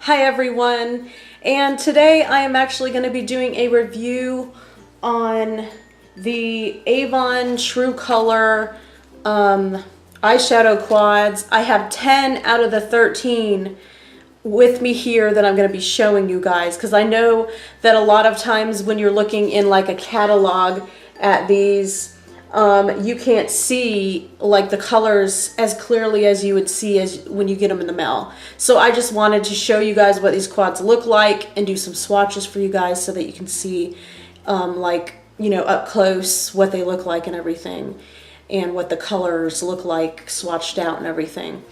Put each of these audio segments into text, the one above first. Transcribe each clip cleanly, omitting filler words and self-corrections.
Hi everyone, and today I am actually going to be doing a review on the Avon True Color eyeshadow quads. I have 10 out of the 13 with me here that I'm going to be showing you guys, because I know that a lot of times when you're looking in like a catalog at these, you can't see like the colors as clearly as you would see as when you get them in the mail. So I just wanted to show you guys what these quads look like and do some swatches for you guys so that you can see like, you know, up close what they look like and everything, and what the colors look like swatched out and everything.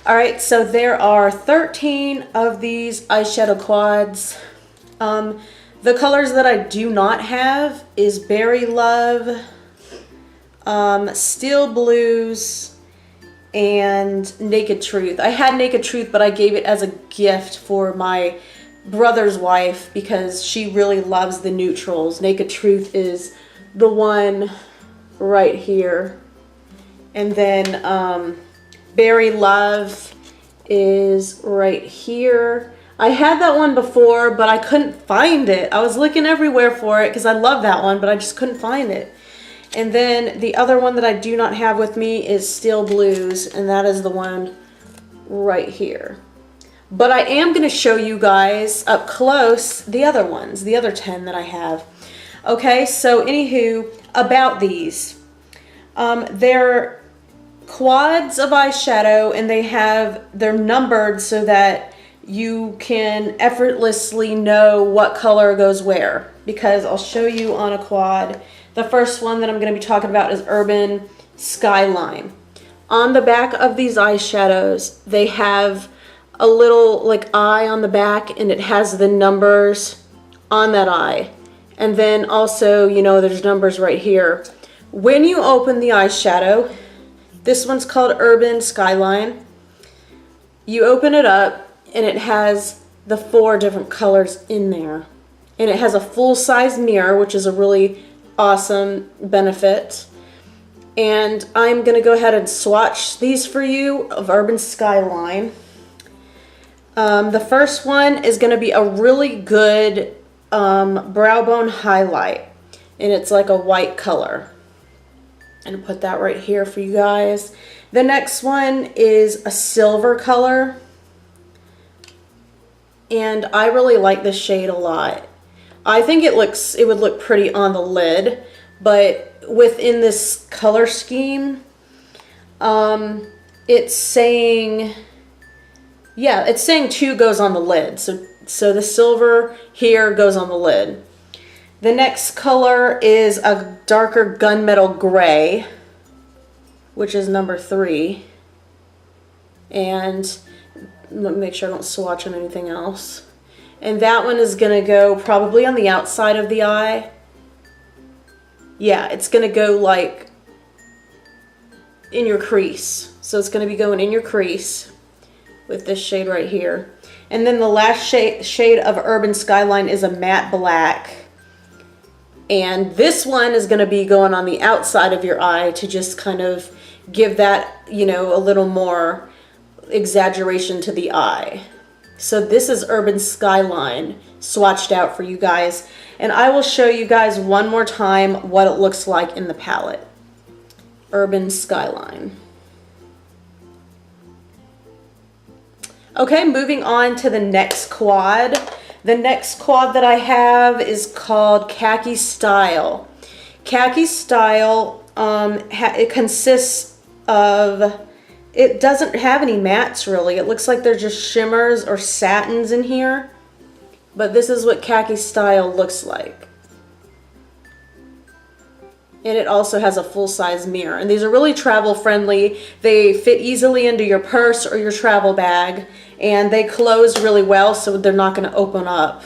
All right, so there are 13 of these eyeshadow quads. The colors that I do not have is Berry Love, Steel Blues, and Naked Truth. I had Naked Truth, but I gave it as a gift for my brother's wife because she really loves the neutrals. Naked Truth is the one right here. And then Berry Love is right here. I had that one before, but I couldn't find it. I was looking everywhere for it because I love that one, but I just couldn't find it. And then the other one that I do not have with me is Steel Blues, and that is the one right here. But I am going to show you guys up close the other ones, the other 10 that I have. Okay, so anywho, about these. They're quads of eyeshadow, and they're numbered so that you can effortlessly know what color goes where, because I'll show you on a quad. The first one that I'm going to be talking about is Urban Skyline. On the back of these eyeshadows, they have a little like eye on the back, and it has the numbers on that eye. And then also, you know, there's numbers right here. When you open the eyeshadow, this one's called Urban Skyline. You open it up, and it has the 4 different colors in there. And it has a full-size mirror, which is a really awesome benefit. And I'm going to go ahead and swatch these for you of Urban Skyline. The first one is going to be a really good brow bone highlight, and it's like a white color. And put that right here for you guys. The next one is a silver color, and I really like this shade a lot. I think it would look pretty on the lid, but within this color scheme, it's saying 2 goes on the lid. So the silver here goes on the lid. The next color is a darker gunmetal gray, which is number 3. And let me make sure I don't swatch on anything else. And that one is going to go probably on the outside of the eye. Yeah, it's going to go like in your crease. So it's going to be going in your crease with this shade right here. And then the last shade of Urban Skyline is a matte black. And this one is going to be going on the outside of your eye to just kind of give that, you know, a little more exaggeration to the eye. So this is Urban Skyline swatched out for you guys. And I will show you guys one more time what it looks like in the palette. Urban Skyline. Okay, moving on to the next quad. The next quad that I have is called Khaki Style. Khaki Style, it consists of, it doesn't have any mattes really. It looks like they're just shimmers or satins in here. But this is what Khaki Style looks like. And it also has a full-size mirror. And these are really travel friendly. They fit easily into your purse or your travel bag. And they close really well, so they're not going to open up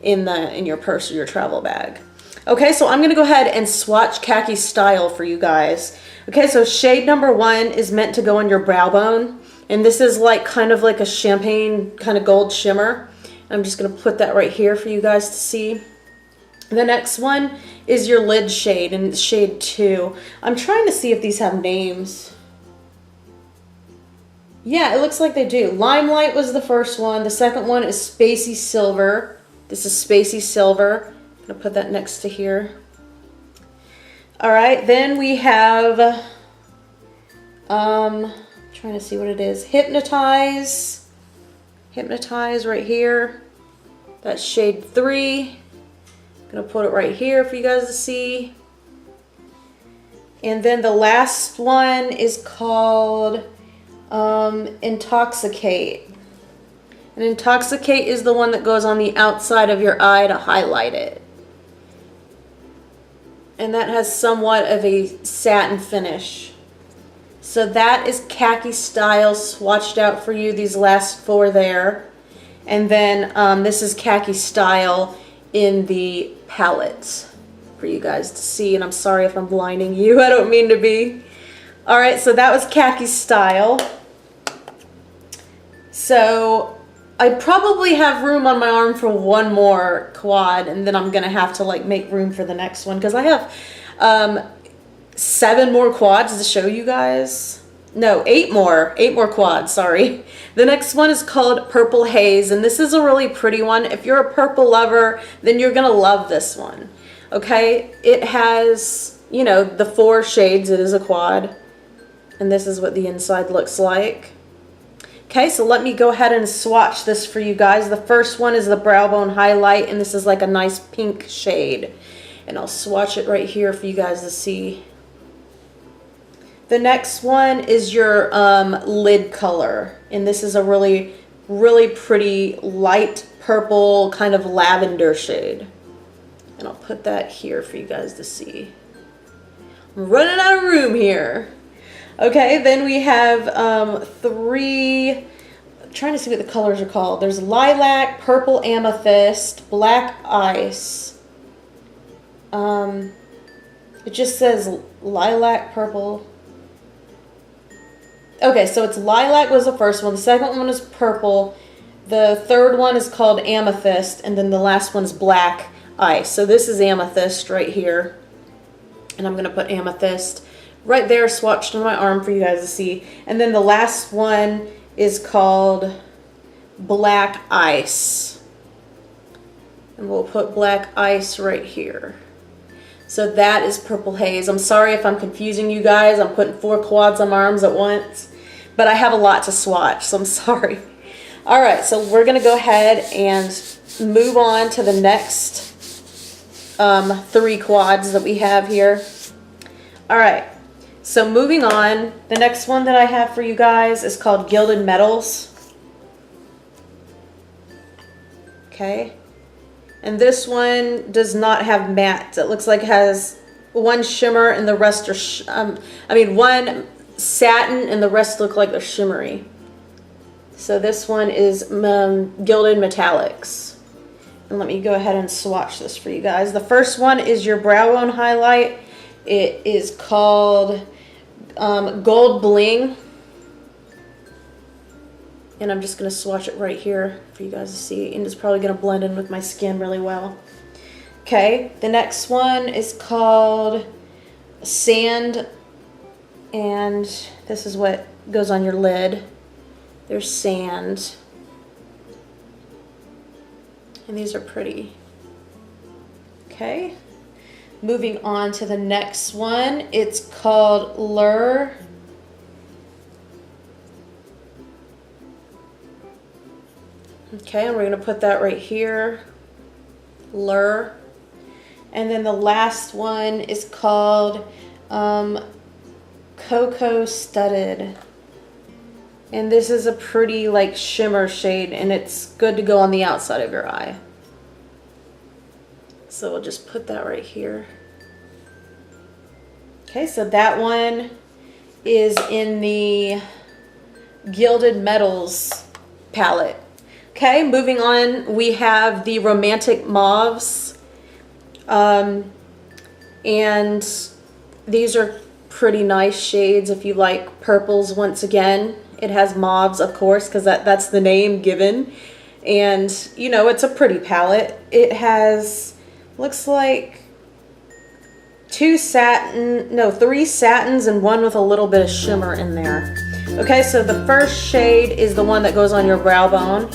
in your purse or your travel bag. Okay, so I'm going to go ahead and swatch Khaki Style for you guys. Okay, so shade number 1 is meant to go on your brow bone. And this is like kind of like a champagne kind of gold shimmer. I'm just going to put that right here for you guys to see. The next one is your lid shade, and it's shade 2. I'm trying to see if these have names. Yeah, it looks like they do. Limelight was the first one. The second one is Spacey Silver. This is Spacey Silver. I'm gonna put that next to here. All right, then we have, trying to see what it is. Hypnotize. Hypnotize right here. That's shade 3. I'm gonna put it right here for you guys to see. And then the last one is called Intoxicate. And Intoxicate is the one that goes on the outside of your eye to highlight it. And that has somewhat of a satin finish. So that is Khaki Style swatched out for you, these last 4 there. And then this is Khaki Style in the palette for you guys to see. And I'm sorry if I'm blinding you, I don't mean to be. All right, so that was Khaki Style. So I probably have room on my arm for one more quad, and then I'm gonna have to like make room for the next one because I have 7 more quads to show you guys. No, 8 more quads, sorry. The next one is called Purple Haze, and this is a really pretty one. If you're a purple lover, then you're gonna love this one. Okay, it has, you know, the 4 shades. It is a quad, and this is what the inside looks like. Okay, so let me go ahead and swatch this for you guys. The first one is the Brow Bone Highlight, and this is like a nice pink shade. And I'll swatch it right here for you guys to see. The next one is your lid color, and this is a really, really pretty light purple kind of lavender shade. And I'll put that here for you guys to see. I'm running out of room here. Okay, then we have 3, I'm trying to see what the colors are called. There's Lilac, Purple Amethyst, Black Ice. It just says Lilac, Purple. Okay, so it's Lilac was the first one. The second one is Purple. The third one is called Amethyst, and then the last one is Black Ice. So this is Amethyst right here. And I'm going to put Amethyst right there swatched on my arm for you guys to see. And then the last one is called Black Ice. And we'll put Black Ice right here. So that is Purple Haze. I'm sorry if I'm confusing you guys. I'm putting 4 quads on my arms at once. But I have a lot to swatch, so I'm sorry. Alright, so we're going to go ahead and move on to the next 3 quads that we have here. Alright. So moving on, the next one that I have for you guys is called Gilded Metals. Okay. And this one does not have matte. It looks like it has 1 shimmer and the rest are, 1 satin and the rest look like they're shimmery. So this one is Gilded Metallics. And let me go ahead and swatch this for you guys. The first one is your Brow Bone Highlight. It is called Gold Bling. And I'm just going to swatch it right here for you guys to see. And it's probably going to blend in with my skin really well. Okay, the next one is called Sand. And this is what goes on your lid. There's sand. And these are pretty. Okay. Moving on to the next one. It's called Lure. Okay, and we're going to put that right here. Lure. And then the last one is called Cocoa Studded. And this is a pretty like shimmer shade, and it's good to go on the outside of your eye. So we'll just put that right here. Okay, so that one is in the Gilded Metals palette. Okay, moving on, we have the Romantic Mauves. And these are pretty nice shades if you like purples once again. It has mauves, of course, because that's the name given. And, you know, it's a pretty palette. It has, looks like 3 satins and 1 with a little bit of shimmer in there. Okay, so the first shade is the one that goes on your brow bone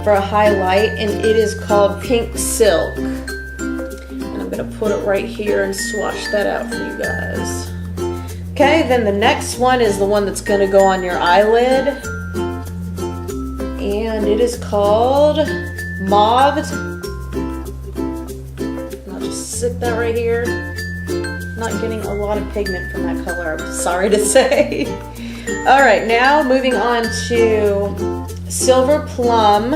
for a highlight, and it is called Pink Silk. And I'm gonna put it right here and swatch that out for you guys. Okay, then the next one is the one that's gonna go on your eyelid. And it is called Mauve. I'll just sit that right here. Not getting a lot of pigment from that color, I'm sorry to say. All right, now moving on to Silver Plum.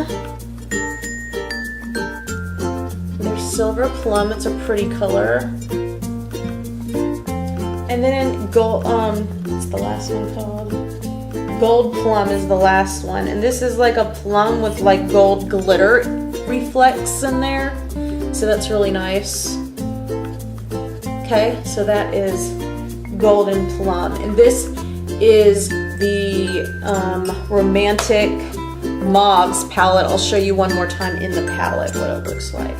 There's Silver Plum, it's a pretty color. And then gold, what's the last one called? Gold Plum is the last one. And this is like a plum with like gold glitter reflex in there. So that's really nice. Okay, so that is Golden Plum. And this is the Romantic Mauves palette. I'll show you one more time in the palette what it looks like.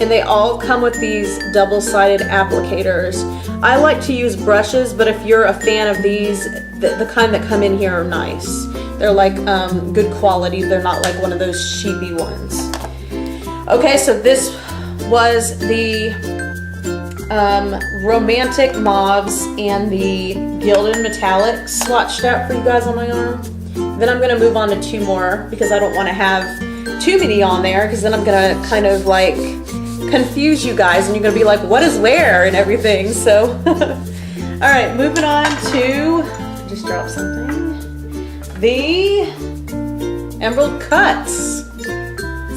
And they all come with these double-sided applicators. I like to use brushes, but if you're a fan of these, the kind that come in here are nice. They're like good quality. They're not like one of those cheapy ones. Okay, so this was the Romantic Mauves and the Gilded Metallic swatched out for you guys on my arm. Then I'm gonna move on to two more because I don't wanna have too many on there because then I'm gonna kind of like confuse you guys and you're gonna be like, what is where and everything, so. All right, moving on to, just drop something, the Emerald Cuts.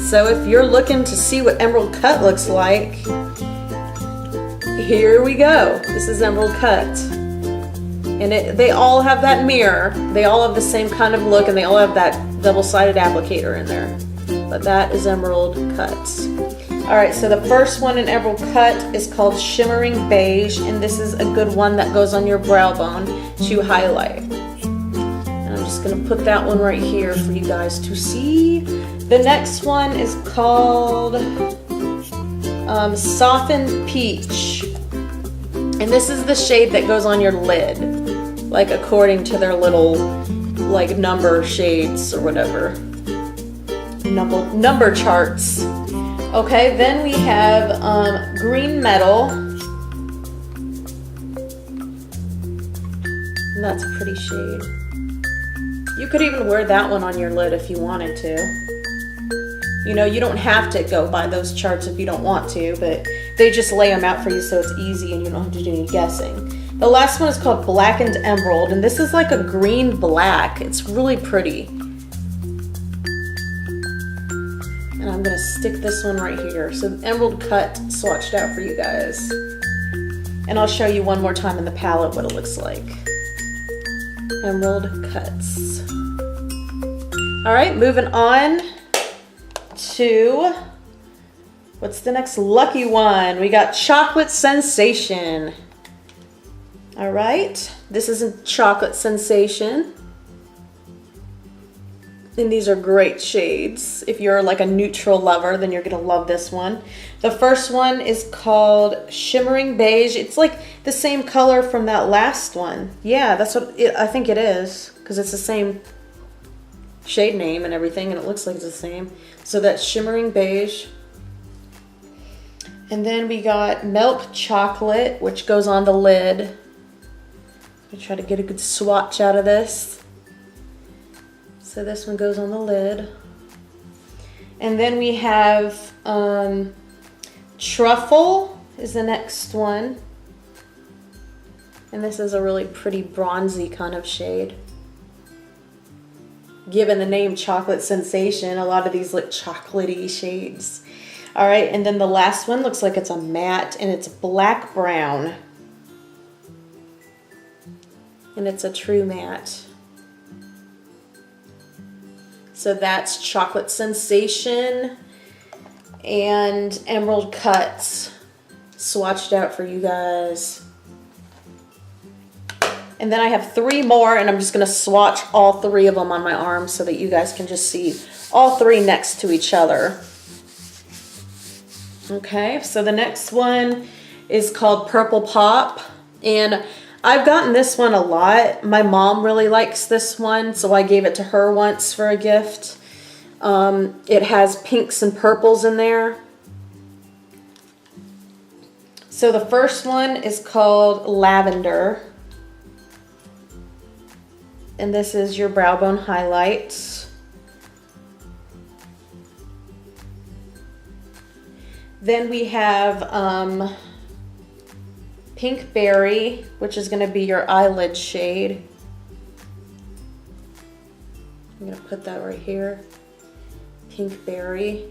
So if you're looking to see what Emerald Cut looks like, here we go. This is Emerald Cut. And they all have that mirror. They all have the same kind of look and they all have that double-sided applicator in there. But that is Emerald Cuts. All right, so the first one in Emerald Cut is called Shimmering Beige, and this is a good one that goes on your brow bone to highlight. And I'm just gonna put that one right here for you guys to see. The next one is called Softened Peach. And this is the shade that goes on your lid, like according to their little like number shades or whatever. Number charts. Okay, then we have Green Metal. And that's a pretty shade. You could even wear that one on your lid if you wanted to. You know, you don't have to go by those charts if you don't want to, but they just lay them out for you so it's easy and you don't have to do any guessing. The last one is called Blackened Emerald, and this is like a green black. It's really pretty. And I'm gonna stick this one right here. So Emerald Cut swatched out for you guys. And I'll show you one more time in the palette what it looks like. Emerald Cuts. All right, moving on to, what's the next lucky one? We got Chocolate Sensation. All right, this isn't Chocolate Sensation. And these are great shades. If you're like a neutral lover, then you're gonna love this one. The first one is called Shimmering Beige. It's like the same color from that last one. Yeah, that's what I think it is, because it's the same shade name and everything, and it looks like it's the same. So that's Shimmering Beige. And then we got Milk Chocolate, which goes on the lid. I try to get a good swatch out of this. So this one goes on the lid. And then we have Truffle is the next one. And this is a really pretty bronzy kind of shade. Given the name Chocolate Sensation, a lot of these look chocolatey shades. All right, and then the last one looks like it's a matte and it's black brown. And it's a true matte. So that's Chocolate Sensation and Emerald Cuts swatched out for you guys. And then I have three more, and I'm just gonna swatch all three of them on my arm so that you guys can just see all three next to each other. Okay, so the next one is called Purple Pop, and I've gotten this one a lot. My mom really likes this one, so I gave it to her once for a gift. It has pinks and purples in there. So the first one is called Lavender. And this is your brow bone highlights. Then we have Pink Berry, which is going to be your eyelid shade. I'm going to put that right here. Pink Berry.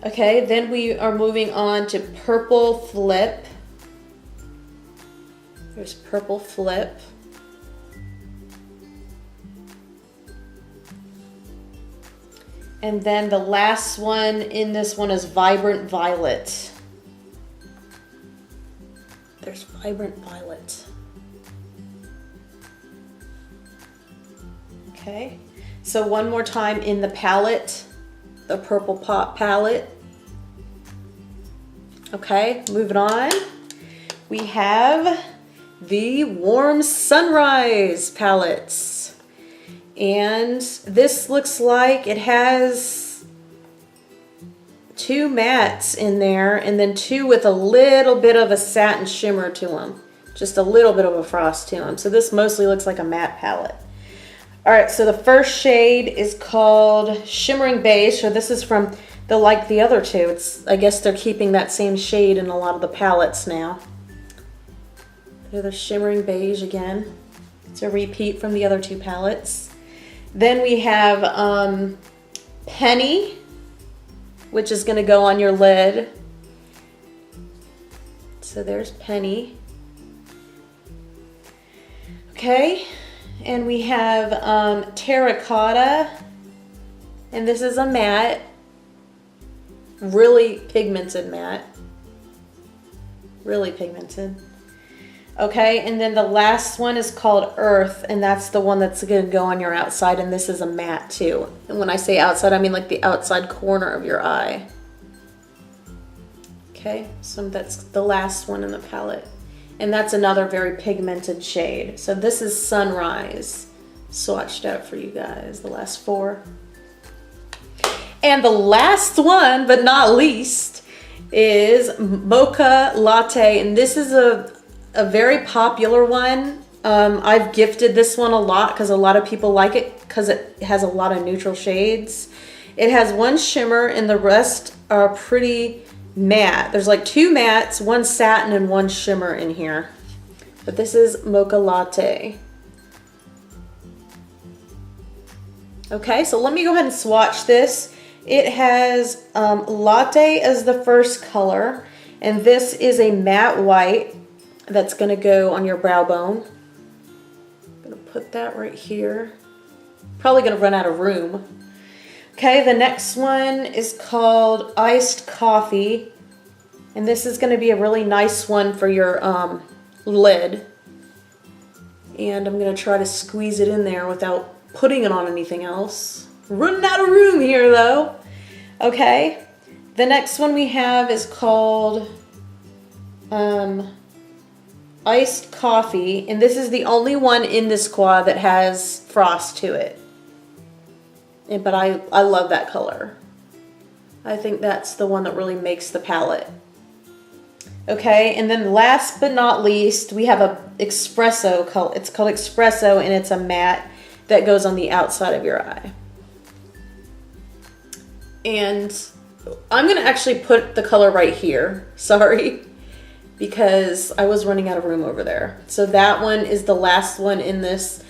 Okay, then we are moving on to Purple Flip. There's Purple Flip. And then the last one in this one is Vibrant Violet. There's Vibrant Violet. Okay, so one more time in the palette, the Purple Pop palette. Okay, moving on. We have the Warm Sunrise palettes. And this looks like it has 2 mattes in there and then 2 with a little bit of a satin shimmer to them. Just a little bit of a frost to them. So this mostly looks like a matte palette. All right, so the first shade is called Shimmering Beige. So this is from like the other two. I guess they're keeping that same shade in a lot of the palettes now. They're the Shimmering Beige again. It's a repeat from the other 2 palettes. Then we have Penny, which is going to go on your lid. So there's Penny. Okay, and we have Terracotta, and this is a matte, really pigmented matte, really pigmented. Okay, and then the last one is called Earth, and that's the one that's going to go on your outside, and this is a matte too. And when I say outside, I mean like the outside corner of your eye. Okay, so that's the last one in the palette. And that's another very pigmented shade. So this is Sunrise, swatched out for you guys, the last 4. And the last one, but not least, is Mocha Latte, and this is a very popular one. I've gifted this one a lot because a lot of people like it because it has a lot of neutral shades. It has 1 shimmer and the rest are pretty matte. There's like 2 mattes, 1 satin, and 1 shimmer in here. But this is Mocha Latte. Okay, so let me go ahead and swatch this. It has Latte as the first color, and this is a matte white that's going to go on your brow bone. I'm going to put that right here. Probably going to run out of room. Okay, the next one is called Iced Coffee, and this is going to be a really nice one for your lid. And I'm going to try to squeeze it in there without putting it on anything else. Running out of room here though. Okay, the next one we have is called Iced Coffee, and this is the only one in this quad that has frost to it. But I love that color. I think that's the one that really makes the palette. Okay, and then last but not least, we have a espresso color. It's called Espresso, and it's a matte that goes on the outside of your eye. And I'm gonna actually put the color right here. Sorry. Because I was running out of room over there. So that one is the last one in this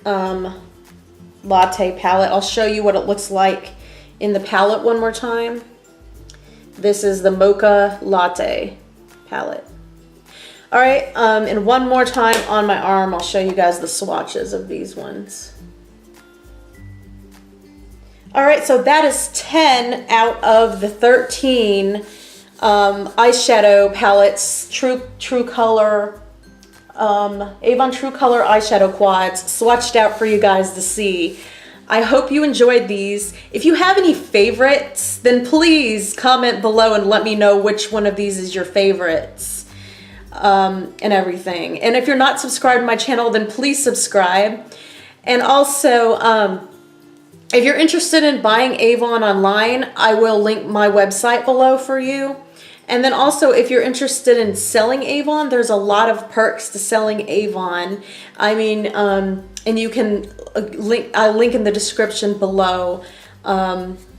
latte palette. I'll show you what it looks like in the palette one more time. This is the Mocha Latte palette. All right, and one more time on my arm, I'll show you guys the swatches of these ones. All right, so that is 10 out of the 13 eyeshadow palettes, True Color, Avon True Color eyeshadow quads swatched out for you guys to see. I hope you enjoyed these. If you have any favorites, then please comment below and let me know which one of these is your favorites. and everything. And if you're not subscribed to my channel, then please subscribe. And also, if you're interested in buying Avon online, I will link my website below for you. And then also, if you're interested in selling Avon, there's a lot of perks to selling Avon. I mean, and you can I'll link in the description below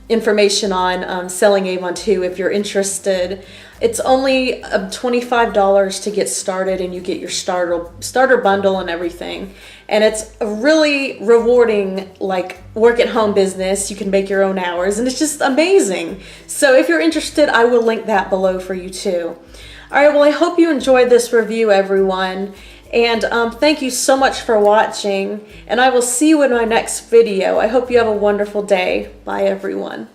information on selling Avon too if you're interested. It's only $25 to get started, and you get your starter bundle and everything. And it's a really rewarding, like, work at home business. You can make your own hours, and it's just amazing. So if you're interested, I will link that below for you too. All right, well, I hope you enjoyed this review, everyone. And thank you so much for watching, and I will see you in my next video. I hope you have a wonderful day. Bye, everyone.